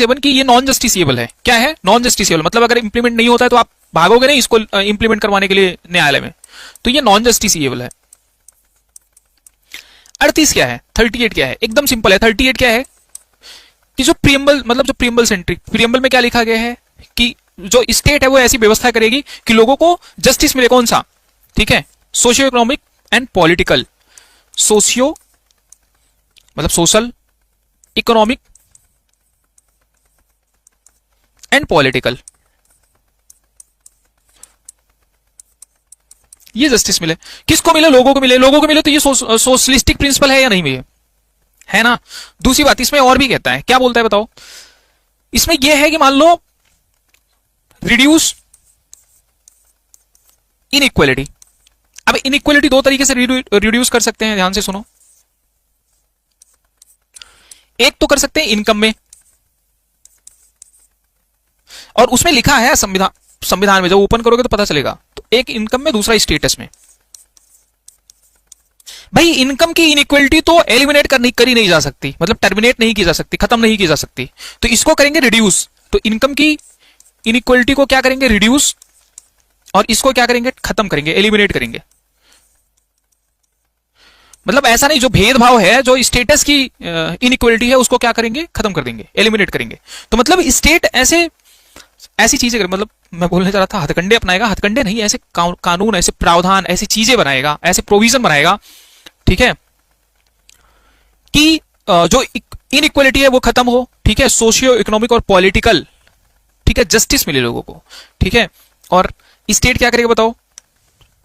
7 की ये non justiciable है। क्या है? नॉन जस्टिसिएबल, मतलब अगर इंप्लीमेंट नहीं होता है तो आप भागोगे नहीं इसको इंप्लीमेंट करवाने के लिए न्यायालय में, तो ये नॉन जस्टिसिएबल है। 38 क्या है? 38 क्या है? एकदम सिंपल है। 38 क्या है कि जो प्रियम्बल, मतलब जो प्रियम्बल सेंट्रिक, प्रियम्बल में क्या लिखा गया है कि जो स्टेट है वो ऐसी व्यवस्था करेगी कि लोगों को जस्टिस मिले। कौन सा? ठीक है, socio economic and political. Socio मतलब सोशल, इकोनॉमिक एंड पॉलिटिकल, ये जस्टिस मिले। किसको मिले? लोगों को मिले। लोगों को मिले तो ये सोशलिस्टिक प्रिंसिपल है या नहीं मिले? है ना। दूसरी बात, इसमें और भी कहता है। क्या बोलता है बताओ? इसमें यह है कि मान लो रिड्यूस इनइक्वालिटी। अब इनइक्वालिटी दो तरीके से रिड्यूस कर सकते हैं, ध्यान से सुनो। एक तो कर सकते हैं इनकम में, और उसमें लिखा है संविधान में, जब ओपन करोगे तो पता चलेगा। तो एक इनकम में, दूसरा स्टेटस में। भाई इनकम की इनइक्वालिटी तो एलिमिनेट करी नहीं जा सकती, मतलब टर्मिनेट नहीं की जा सकती, खत्म नहीं की जा सकती, तो इसको करेंगे रिड्यूस। तो इनकम की इनइक्वालिटी को क्या करेंगे? रिड्यूस, और इसको क्या करेंगे? खत्म करेंगे, एलिमिनेट करेंगे। मतलब ऐसा नहीं, जो भेदभाव है, जो स्टेटस की इनइक्वालिटी है, उसको क्या करेंगे? खत्म कर देंगे, एलिमिनेट करेंगे। तो मतलब स्टेट ऐसी चीजें करे, मतलब मैं बोलने जा रहा था हथकंडे अपनाएगा, हथकंडे नहीं, ऐसे कानून, ऐसे प्रावधान, ऐसी चीजें बनाएगा, ऐसे प्रोविजन बनाएगा, ठीक है, कि जो इनइक्वालिटी है वो खत्म हो, ठीक है, सोशियो इकोनॉमिक और पॉलिटिकल, ठीक है, जस्टिस मिले लोगों को, ठीक है। और स्टेट क्या करेगा बताओ?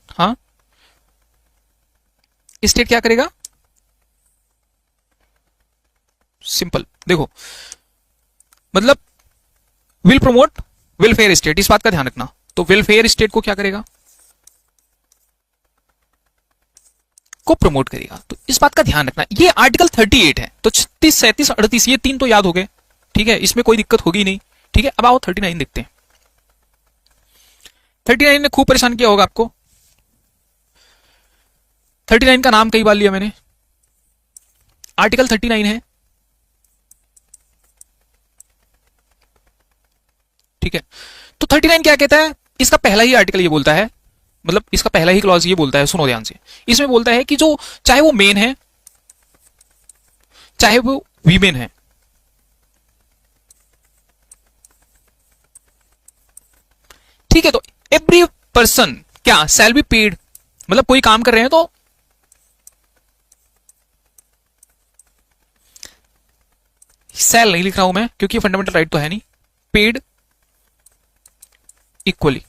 हाँ, स्टेट क्या करेगा? सिंपल देखो, मतलब विल प्रमोट वेलफेयर स्टेट, इस बात का ध्यान रखना। तो वेलफेयर स्टेट को क्या करेगा? को प्रमोट करेगा। तो इस बात का ध्यान रखना। ये आर्टिकल 38 है। तो 36, 37, 38 ये तीन तो याद हो गए, ठीक है, इसमें कोई दिक्कत होगी नहीं, ठीक है। अब आओ 39 देखते हैं। 39 ने खूब परेशान किया होगा आपको। 39 का नाम कई बार लिया मैंने। आर्टिकल 39 है, ठीक है। तो 39 क्या कहता है? इसका पहला ही आर्टिकल ये बोलता है, मतलब इसका पहला ही क्लॉज ये बोलता है, सुनो ध्यान से। इसमें बोलता है कि जो चाहे वो मेन है चाहे वो वीमेन है, ठीक है, तो एवरी पर्सन क्या शैल बी पेड, मतलब कोई काम कर रहे हैं तो शैल नहीं लिख रहा हूं मैं, क्योंकि फंडामेंटल राइट तो है नहीं। पेड इक्वली,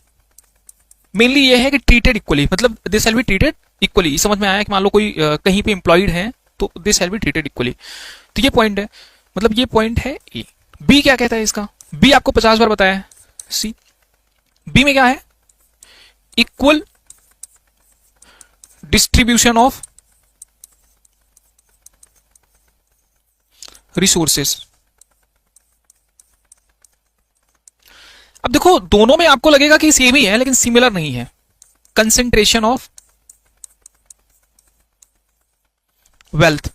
मेनली ये है कि ट्रीटेड इक्वली, मतलब दे शैल बी ट्रीटेड इक्वली। समझ में आया कि मान लो कोई कहीं पे एम्प्लॉयड है तो दे शैल बी ट्रीटेड इक्वली। तो ये पॉइंट है, मतलब ये पॉइंट है ए। बी क्या कहता है इसका? बी आपको 50 बार बताया है। सी, बी में क्या है? Equal distribution of resources. अब देखो दोनों में आपको लगेगा कि सेम ही है, लेकिन सिमिलर नहीं है। कंसेंट्रेशन ऑफ वेल्थ,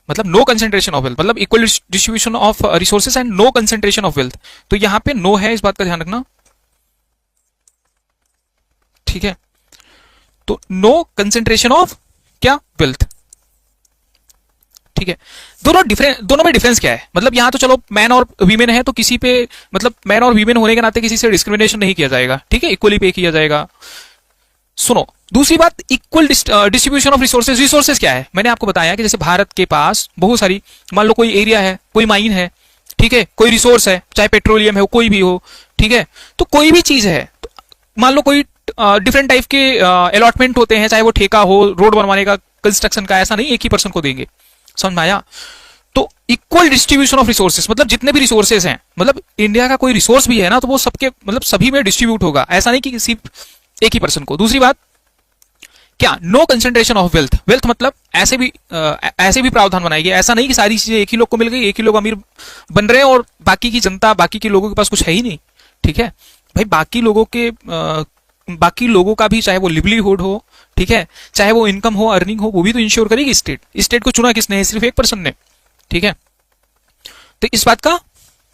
मतलब नो कंसेंट्रेशन ऑफ वेल्थ, मतलब equal distribution of resources and no concentration of wealth. तो यहां पे नो है, इस बात का ध्यान रखना, ठीक है। तो नो कंसेंट्रेशन ऑफ क्या? वेल्थ, ठीक है। दोनों में डिफरेंस क्या है? मतलब यहां तो चलो मैन और वीमेन है तो किसी पे, मतलब मैन और वीमेन होने के नाते किसी से डिस्क्रिमिनेशन नहीं किया जाएगा, ठीक है, इक्वली पे किया जाएगा। सुनो, दूसरी बात, equal distribution of resources. Resources क्या है? मैंने आपको बताया कि जैसे भारत के पास बहुत सारी, मान लो कोई एरिया है, कोई माइन है, ठीक है, कोई रिसोर्स है, चाहे पेट्रोलियम है, कोई भी हो, ठीक है, तो कोई भी चीज है, तो मान लो कोई डिफरेंट टाइप के अलॉटमेंट होते हैं, चाहे वो ठेका हो, रोड बनवाने का, कंस्ट्रक्शन का, ऐसा नहीं एक ही पर्सन को देंगे। समझ में आया? तो इक्वल डिस्ट्रीब्यूशन ऑफ रिसोर्सेज, मतलब जितने भी रिसोर्सेज हैं, मतलब इंडिया का कोई रिसोर्स भी है ना, तो वो सबके, मतलब सभी में डिस्ट्रीब्यूट होगा, ऐसा नहीं कि सिर्फ एक ही पर्सन को। दूसरी बात क्या? No concentration of wealth. Wealth मतलब ऐसे भी प्रावधान बनाएगी, ऐसा नहीं कि सारी चीजें एक ही लोग को मिल गई, एक ही लोग अमीर बन रहे हैं और बाकी की जनता, बाकी के लोगों के पास कुछ है ही नहीं, ठीक है भाई। बाकी लोगों का भी, चाहे वो लिवलीहुड हो, ठीक है, चाहे वो इनकम हो, अर्निंग हो, वो भी तो इंश्योर करेगी स्टेट। स्टेट को चुना किसने है? सिर्फ एक पर्सन ने, ठीक है। तो इस बात का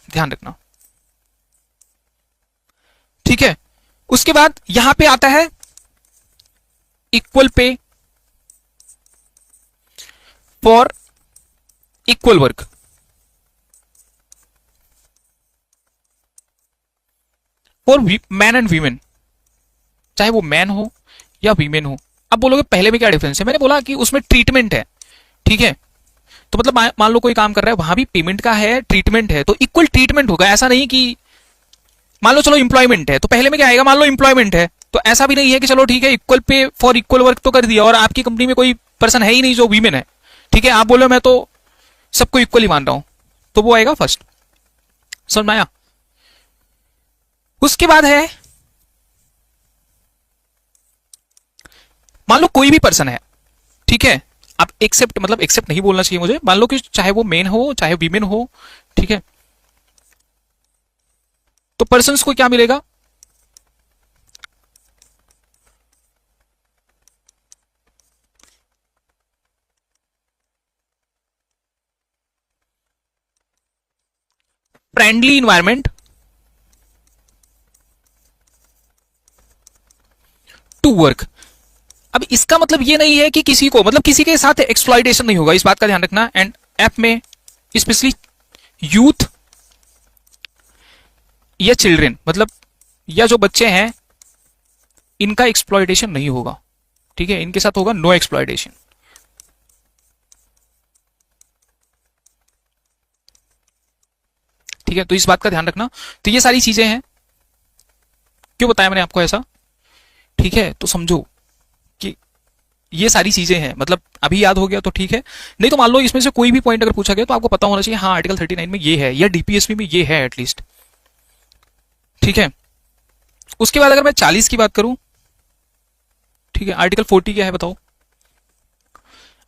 ध्यान रखना, ठीक है। उसके बाद यहां पे आता है equal pay for equal work. For man and women, चाहे वो मैन हो या वीमेन हो। अब बोलोगे पहले में क्या डिफरेंस है, मैंने बोला कि उसमें ट्रीटमेंट है, ठीक है। तो मतलब मान लो कोई काम कर रहा है, वहां भी पेमेंट का है, ट्रीटमेंट है, तो इक्वल ट्रीटमेंट होगा। ऐसा नहीं कि मान लो चलो इंप्लॉयमेंट है, तो पहले में क्या आएगा, मान लो इंप्लॉयमेंट है, तो ऐसा भी नहीं है कि चलो ठीक है equal pay for equal work तो कर दिया और आपकी कंपनी में कोई पर्सन है ही नहीं जो वीमेन है, ठीक है। आप बोलो मैं तो सबको इक्वल ही मान रहा हूं, तो वो आएगा फर्स्ट। समझ में आया? उसके बाद है, मान लो कोई भी पर्सन है, ठीक है। अब एक्सेप्ट, मतलब एक्सेप्ट नहीं बोलना चाहिए मुझे, मान लो कि चाहे वो मेन हो चाहे वीमेन हो, ठीक है। तो पर्सन्स को क्या मिलेगा, फ्रेंडली इन्वायरमेंट टू वर्क। अब इसका मतलब ये नहीं है कि किसी को, मतलब किसी के साथ एक्सप्लॉइटेशन नहीं होगा, इस बात का ध्यान रखना। एंड ऐप में स्पेशली यूथ या चिल्ड्रेन, मतलब या जो बच्चे हैं, इनका एक्सप्लॉइटेशन नहीं होगा, ठीक है। इनके साथ होगा नो एक्सप्लॉइटेशन, ठीक है। तो इस बात का ध्यान रखना। तो ये सारी चीजें हैं, क्यों बताया मैंने आपको ऐसा, ठीक है। तो समझो कि ये सारी चीजें हैं, मतलब अभी याद हो गया तो ठीक है, नहीं तो मान लो इसमें से कोई भी पॉइंट अगर पूछा गया तो आपको पता होना चाहिए, हाँ आर्टिकल 39 में ये है या डीपीएसपी में ये है एटलीस्ट, ठीक है। उसके बाद अगर मैं 40 की बात करूं, ठीक है, आर्टिकल 40 क्या है बताओ।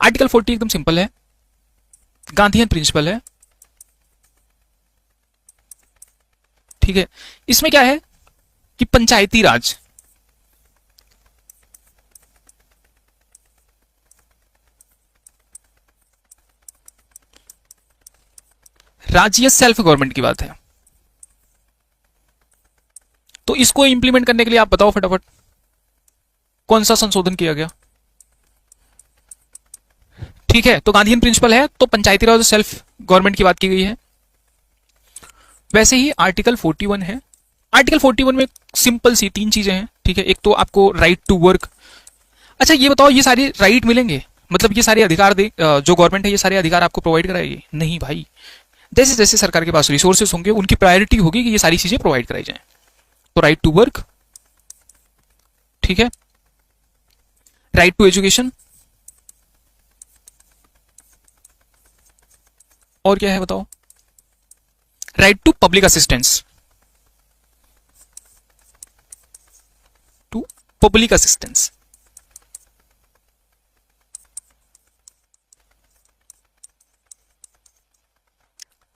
आर्टिकल 40 एकदम सिंपल है, गांधीयन प्रिंसिपल है, ठीक है। इसमें क्या है कि पंचायती राज, राज्य सेल्फ गवर्नमेंट की बात है। तो इसको इंप्लीमेंट करने के लिए आप बताओ फटाफट कौन सा संशोधन किया गया, ठीक है। तो गांधीयन प्रिंसिपल है, तो पंचायती राज सेल्फ गवर्नमेंट की बात की गई है। वैसे ही आर्टिकल 41 है। आर्टिकल 41 में सिंपल सी 3 चीजें हैं, ठीक है। एक तो आपको राइट टू वर्क। अच्छा ये बताओ, ये सारे राइट मिलेंगे, मतलब ये सारे अधिकार जो गवर्नमेंट है ये सारे अधिकार आपको प्रोवाइड कराएगी? नहीं भाई, जैसे जैसे सरकार के पास रिसोर्सेस होंगे उनकी प्रायोरिटी होगी कि ये सारी चीजें प्रोवाइड कराई जाए। तो राइट टू वर्क, ठीक है, राइट टू एजुकेशन, और क्या है बताओ, right to public assistance, to public assistance,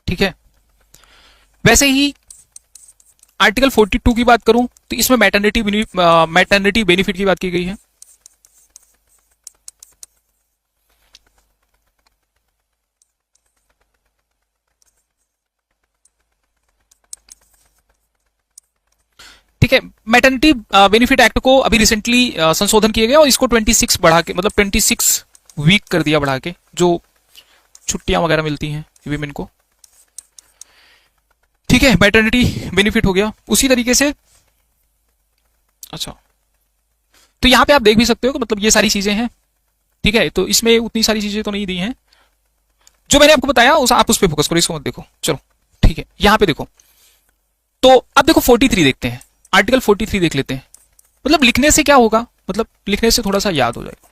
ठीक है। वैसे ही आर्टिकल 42 की बात करूं तो इसमें मैटरनिटी बेनिफिट की बात की गई है, ठीक है। मैटरनिटी बेनिफिट एक्ट को अभी रिसेंटली संशोधन किया गया और इसको 26 बढ़ा के, मतलब 26 वीक कर दिया बढ़ा के, जो छुट्टियां वगैरह मिलती हैं वीमेन को, ठीक है। मैटरनिटी बेनिफिट हो गया उसी तरीके से। अच्छा, तो यहां पे आप देख भी सकते हो कि मतलब ये सारी चीजें हैं, ठीक है। तो इसमें उतनी सारी चीजें तो नहीं दी हैं, जो मैंने आपको बताया आप उस पर फोकस करो, इसको मत देखो। चलो ठीक है, यहां पे देखो। तो अब देखो 43 देखते हैं, आर्टिकल 43 देख लेते हैं। मतलब लिखने से क्या होगा, मतलब लिखने से थोड़ा सा याद हो जाएगा।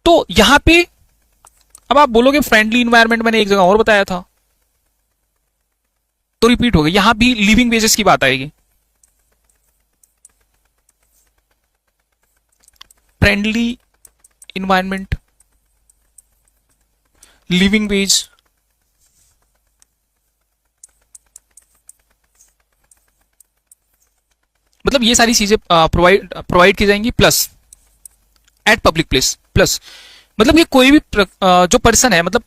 तो यहां पे अब आप बोलोगे फ्रेंडली इन्वायरमेंट मैंने एक जगह और बताया था, तो रिपीट हो गया। यहां भी लिविंग वेजेस की बात आएगी, फ्रेंडली इन्वायरमेंट, लिविंग वेज, मतलब ये सारी चीजें प्रोवाइड की जाएंगी। Plus eight public place, plus मतलब ये कोई भी जो पर्सन है, मतलब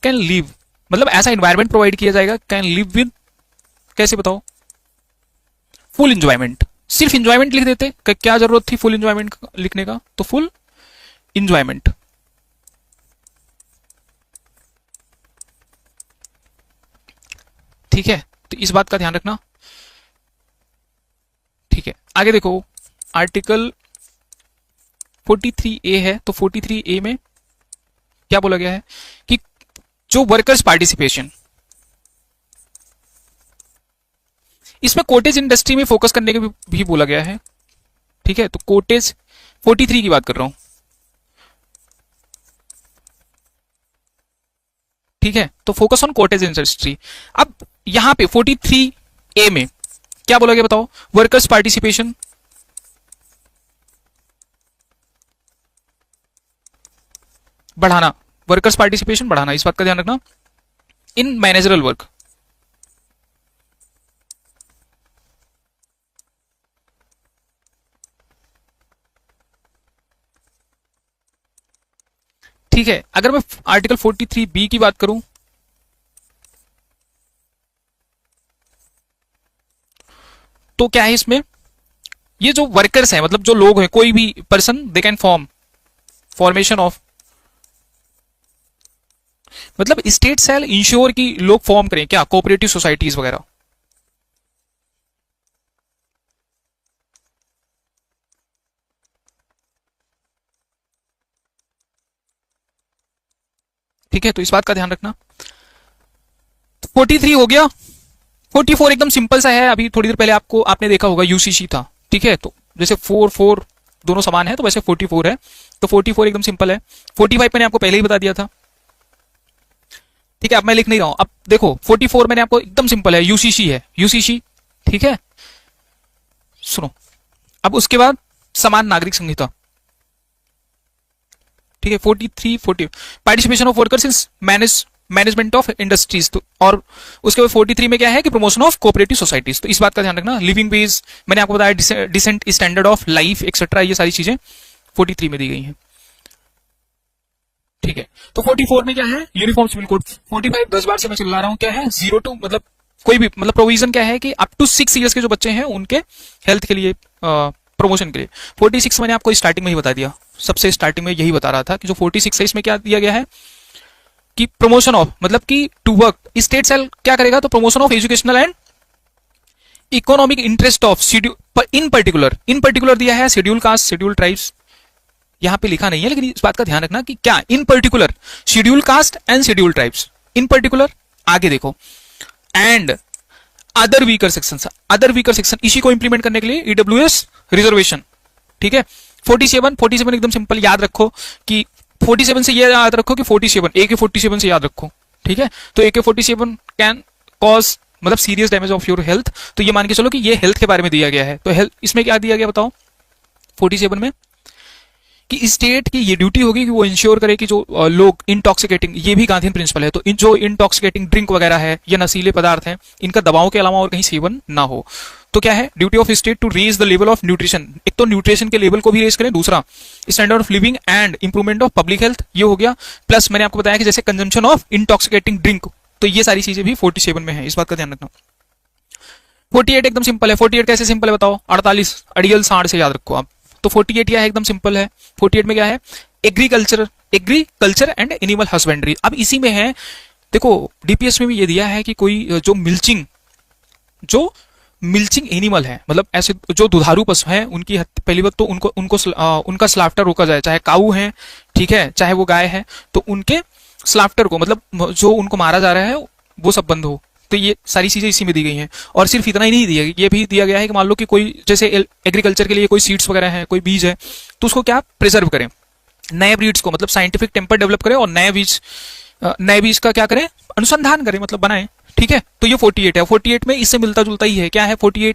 कैन लिव, मतलब ऐसा एनवायरमेंट प्रोवाइड किया जाएगा, कैन लिव विद, कैसे बताओ, फुल इंजॉयमेंट। सिर्फ इंजॉयमेंट लिख देते, क्या जरूरत थी फुल इंजॉयमेंट लिखने का, तो फुल इंजॉयमेंट। ठीक है, तो इस बात का ध्यान रखना। ठीक है, आगे देखो, आर्टिकल 43A है, तो 43A में क्या बोला गया है कि जो वर्कर्स पार्टिसिपेशन, इसमें कोटेज इंडस्ट्री में फोकस करने के भी बोला गया है। ठीक है, तो कोटेज 43 की बात कर रहा हूं। ठीक है, तो फोकस ऑन कोटेज इंडस्ट्री। अब यहां पे 43A में क्या बोला गया बताओ, वर्कर्स पार्टिसिपेशन, बढ़ाना, वर्कर्स पार्टिसिपेशन बढ़ाना, इस बात का ध्यान रखना, इन मैनेजरल वर्क। ठीक है, अगर मैं आर्टिकल 43B की बात करूं, तो क्या है इसमें, ये जो वर्कर्स हैं, मतलब जो लोग हैं, कोई भी person, they can formation of, मतलब स्टेट सेल इंश्योर की लोग फॉर्म करें क्या, कोऑपरेटिव सोसाइटीज वगैरह। ठीक है, तो इस बात का ध्यान रखना। 43 हो गया। 44 एकदम सिंपल सा है, अभी थोड़ी देर पहले आपने देखा होगा यूसीसी था। ठीक है, तो जैसे 4 दोनों समान है, तो वैसे 44 है, तो 44 एकदम सिंपल है। 45 मैंने आपको पहले ही बता दिया था। ठीक है, अब मैं लिख नहीं रहा हूं, अब देखो 44 मैंने आपको एकदम सिंपल है, यूसीसी है, यूसीसी। ठीक है, सुनो, अब उसके बाद समान नागरिक संहिता। ठीक है, 43 40 participation of workers in management of industries, तो और उसके बाद 43 में क्या है कि प्रमोशन ऑफ कोऑपरेटिव सोसाइटीज। तो इस बात का ध्यान रखना, लिविंग वेज मैंने आपको बताया, decent standard of life etcetera, ये सारी चीजें 43 में दी गई हैं। ठीक है, तो 44 में क्या है, यूनिफॉर्म सिविल कोड। 45 10 बार से मैं चिल्ला रहा हूं, क्या है, 0 टू, मतलब कोई भी, मतलब प्रोविजन क्या है कि अप टू 6 ईयर्स के जो बच्चे हैं उनके हेल्थ के लिए, प्रमोशन के लिए। 46 मैंने आपको स्टार्टिंग में ही बता दिया, सबसे स्टार्टिंग में यही बता रहा था कि जो 46 है इसमें क्या दिया गया है कि प्रमोशन ऑफ, मतलब कि टू वर्क, स्टेट सेल क्या करेगा, तो promotion of educational and economic interest of schedule, in particular दिया है शेड्यूल कास्ट, शेड्यूल ट्राइब्स, यहां पे लिखा नहीं है, लेकिन इस बात का ध्यान रखना कि क्या, इन particular schedule caste and schedule tribes, in particular. आगे देखो, एंड अदर वीकर सेक्शन, इसी को इंप्लीमेंट करने के लिए ईडब्ल्यूएस रिजर्वेशन। ठीक है, 47 एकदम सिंपल, याद रखो कि 47 से ये याद रखो कि 47 AK-47 से याद रखो। ठीक है, तो AK-47 कैन कॉज, मतलब serious damage of your health, तो ये मान के चलो कि ये हेल्थ के बारे में दिया गया है। तो हेल्थ, इसमें क्या दिया गया बताओ 47 में, कि स्टेट की ये ड्यूटी होगी कि वो इंश्योर करे कि जो लोग इंटॉक्सिकेटिंग, ये भी गांधीयन प्रिंसिपल है, तो जो इंटॉक्सिकेटिंग ड्रिंक वगैरह है या नशीले पदार्थ हैं, इनका दवाओं के अलावा और कहीं सेवन ना हो। तो क्या है, duty of state to raise the level of nutrition, एक तो न्यूट्रिशन के लेवल को भी रेज करें, दूसरा standard of living and improvement of public health, ये हो गया। प्लस मैंने आपको बताया कि जैसे कंजम्पशन ऑफ इंटॉक्सिकेटिंग ड्रिंक, तो ये सारी चीजें भी 47 में है, इस बात का ध्यान रखना। 48 एकदम सिंपल है। 48 कैसे सिंपल है बताओ, 48 अड़ियल 60 से याद रखो आप। तो 48 क्या है, एकदम सिंपल है। 48 में क्या है, एग्रीकल्चर एंड एनिमल हस्बेंड्री। अब इसी में है, देखो डीपीएस में भी ये दिया है कि कोई जो मिल्चिंग एनिमल है, मतलब ऐसे जो दुधारू पशु हैं, उनकी पहली बात तो उनका स्लाफ्टर रोका जाए, चाहे काऊ है, ठीक है, चाहे वो गाय है, तो उनके स्लाफ्टर को, मतलब जो उनको मारा जा रहा है, वो सब बंद हो। तो ये सारी चीजें इसी में दी गई हैं। और सिर्फ इतना ही नहीं दिया, ये भी दिया गया है कि मान लो कि कोई जैसे एग्रीकल्चर के लिए कोई सीड्स वगैरह है, कोई बीज है, तो उसको क्या प्रिजर्व करें, नए ब्रीड्स को, मतलब साइंटिफिक टेम्पर डेवलप करें और नए बीज का क्या करें, अनुसंधान करें, मतलब बनाएं। ठीक है, तो ये 48 है। 48 में इससे मिलता जुलता ही है, क्या है 48